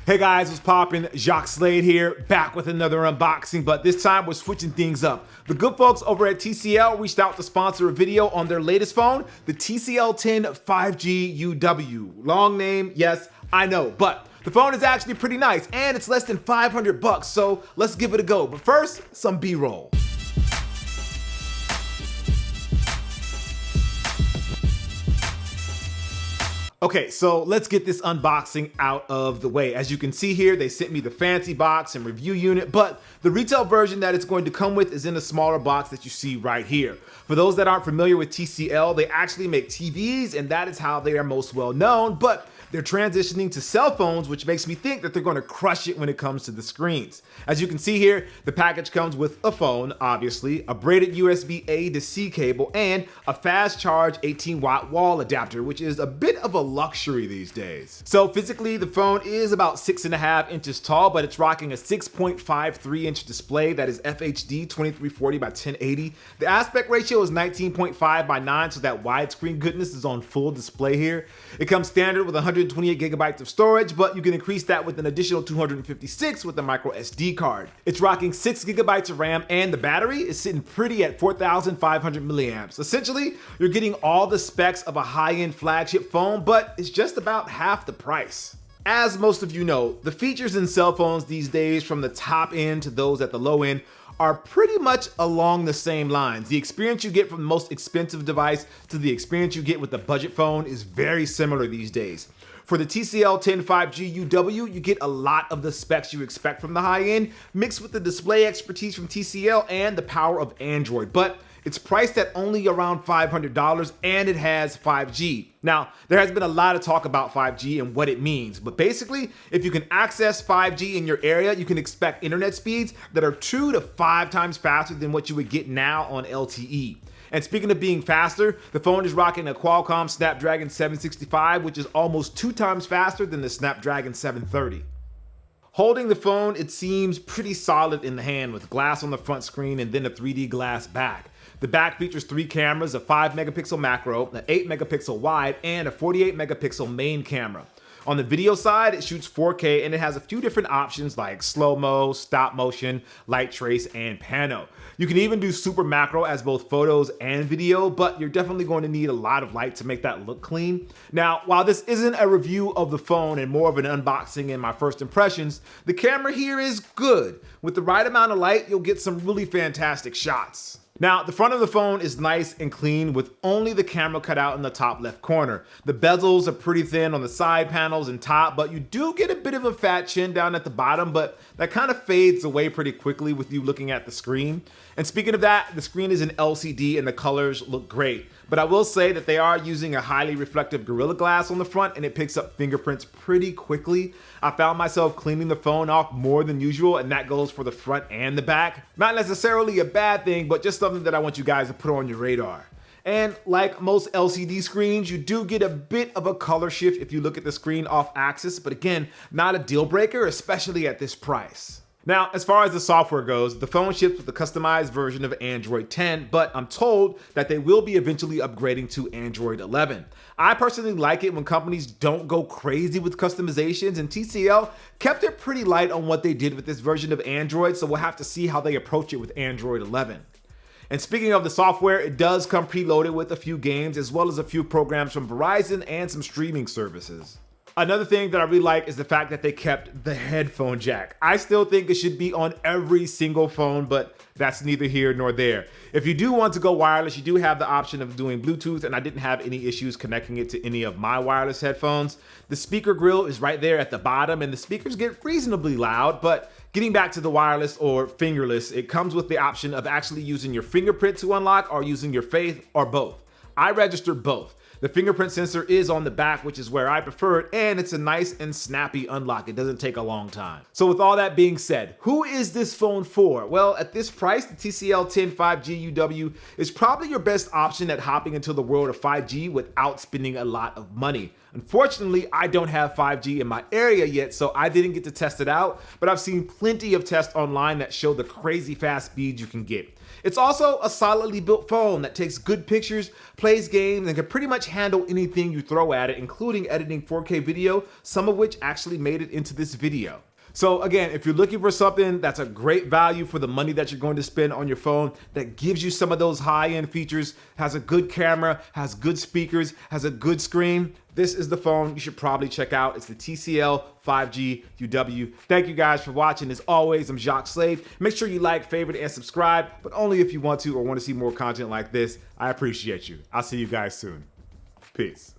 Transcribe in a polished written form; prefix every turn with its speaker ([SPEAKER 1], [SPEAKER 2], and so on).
[SPEAKER 1] Hey guys, what's poppin'? Jacques Slade here, back with another unboxing, but this time we're switching things up. The good folks over at TCL reached out to sponsor a video on their latest phone, the TCL10 5G UW. Long name, yes, I know, but the phone is actually pretty nice and it's less than 500 bucks, so let's give it a go. But first, some B-roll. Okay, so let's get this unboxing out of the way. As you can see here, they sent me the fancy box and review unit, but the retail version that it's going to come with is in a smaller box that you see right here. For those that aren't familiar with TCL, they actually make TVs and that is how they are most well known, but they're transitioning to cell phones, which makes me think that they're going to crush it when it comes to the screens. As you can see here, the package comes with a phone, obviously, a braided USB A to C cable, and a fast charge 18-watt wall adapter, which is a bit of a luxury these days. So physically, the phone is about 6.5 inches tall, but it's rocking a 6.53-inch display that is FHD 2340 by 1080. The aspect ratio is 19.5 by 9, so that widescreen goodness is on full display here. It comes standard with 128 gigabytes of storage, but you can increase that with an additional 256 with the micro SD card. It's rocking 6 gigabytes of RAM, and the battery is sitting pretty at 4,500 milliamps. Essentially, you're getting all the specs of a high-end flagship phone, but it's just about half the price. As most of you know, the features in cell phones these days, from the top end to those at the low end, are pretty much along the same lines. The experience you get from the most expensive device to the experience you get with the budget phone is very similar these days. For the TCL10 5G UW, you get a lot of the specs you expect from the high end, mixed with the display expertise from TCL and the power of Android, but it's priced at only around $500 and it has 5G. Now, there has been a lot of talk about 5G and what it means, but basically, if you can access 5G in your area, you can expect internet speeds that are 2 to 5 times faster than what you would get now on LTE. And speaking of being faster, the phone is rocking a Qualcomm Snapdragon 765, which is almost 2 times faster than the Snapdragon 730. Holding the phone, it seems pretty solid in the hand with glass on the front screen and then a 3D glass back. The back features 3 cameras, a 5 megapixel macro, an 8 megapixel wide, and a 48 megapixel main camera. On the video side, it shoots 4K and it has a few different options like slow-mo, stop motion, light trace, and pano. You can even do super macro as both photos and video, but you're definitely going to need a lot of light to make that look clean. Now, while this isn't a review of the phone and more of an unboxing and my first impressions, the camera here is good. With the right amount of light, you'll get some really fantastic shots. Now, the front of the phone is nice and clean with only the camera cut out in the top left corner. The bezels are pretty thin on the side panels and top, but you do get a bit of a fat chin down at the bottom, but that kind of fades away pretty quickly with you looking at the screen. And speaking of that, the screen is an LCD and the colors look great. But I will say that they are using a highly reflective Gorilla Glass on the front and it picks up fingerprints pretty quickly. I found myself cleaning the phone off more than usual, and that goes for the front and the back. Not necessarily a bad thing, but just something that I want you guys to put on your radar. And like most LCD screens, you do get a bit of a color shift if you look at the screen off axis, but again, not a deal breaker, especially at this price. Now, as far as the software goes, the phone ships with a customized version of Android 10, but I'm told that they will be eventually upgrading to Android 11. I personally like it when companies don't go crazy with customizations, and TCL kept it pretty light on what they did with this version of Android, so we'll have to see how they approach it with Android 11. And speaking of the software, it does come preloaded with a few games as well as a few programs from Verizon and some streaming services. Another thing that I really like is the fact that they kept the headphone jack. I still think it should be on every single phone, but that's neither here nor there. If you do want to go wireless, you do have the option of doing Bluetooth, and I didn't have any issues connecting it to any of my wireless headphones. The speaker grill is right there at the bottom, and the speakers get reasonably loud, but getting back to the wireless or fingerless, it comes with the option of actually using your fingerprint to unlock or using your face or both. I registered both. The fingerprint sensor is on the back, which is where I prefer it, and it's a nice and snappy unlock. It doesn't take a long time. So with all that being said, who is this phone for? Well, at this price, the TCL10 5G UW is probably your best option at hopping into the world of 5G without spending a lot of money. Unfortunately, I don't have 5G in my area yet, so I didn't get to test it out, but I've seen plenty of tests online that show the crazy fast speeds you can get. It's also a solidly built phone that takes good pictures, plays games, and can pretty much handle anything you throw at it, including editing 4K video, some of which actually made it into this video. So again, if you're looking for something that's a great value for the money that you're going to spend on your phone, that gives you some of those high-end features, has a good camera, has good speakers, has a good screen, this is the phone you should probably check out. It's the TCL 5G UW. Thank you guys for watching. As always, I'm Jacques Slade. Make sure you like, favorite, and subscribe, but only if you want to or want to see more content like this. I appreciate you. I'll see you guys soon. Peace.